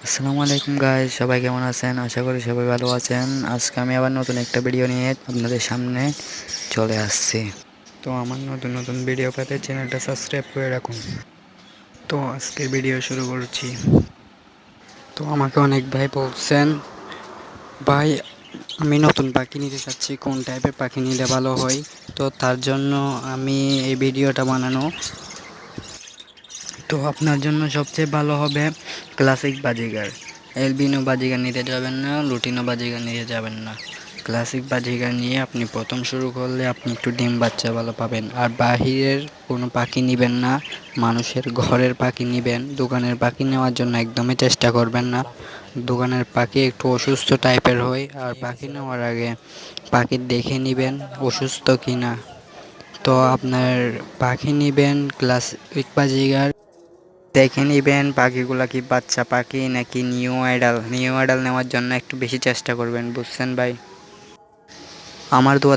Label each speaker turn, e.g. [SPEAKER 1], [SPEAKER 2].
[SPEAKER 1] আসসালামু আলাইকুম গাইস, সবাই কেমন আছেন? আশা করি সবাই ভালো আছেন। আজকে আমি আবার নতুন একটা ভিডিও নিয়ে আপনাদের সামনে চলে আসছি। তো আমার নতুন নতুন ভিডিও পেতে চ্যানেলটা সাবস্ক্রাইব করে রাখুন। তো আজকের ভিডিও শুরু করছি। তো আমাকে অনেক ভাই বলছেন, ভাই আমি নতুন পাখি নিতে চাচ্ছি, কোন টাইপের পাখি নিলে ভালো হয়। তো তার জন্য আমি এই ভিডিওটা বানানো। তো আপনার জন্য সবচেয়ে ভালো হবে ক্লাসিক বাজিগার। এলবিনো বাজিগার নিতে যাবেন না, লুটিনো বাজিগার নিতে যাবেন না। ক্লাসিক বাজিগার নিয়ে আপনি প্রথম শুরু করলে আপনি একটু ডিম বাচ্চা ভালো পাবেন। আর বাহিরের কোনো পাখি নেবেন না, মানুষের ঘরের পাখি নেবেন। দোকানের পাখি নেওয়ার জন্য একদমই চেষ্টা করবেন না। দোকানের পাখি একটু অসুস্থ টাইপের হয়, আর পাখি নেওয়ার আগে পাখি দেখে নেবেন অসুস্থ কিনা। তো আপনার পাখি নেবেন ক্লাসিক বাজিগার, দেখে নিবেন পাখিগুলা কি বাচ্চা পাখি নাকি নিউ আইডাল নেওয়ার জন্য একটু বেশি চেষ্টা করবেন, বুঝছেন ভাই? আমার দোয়া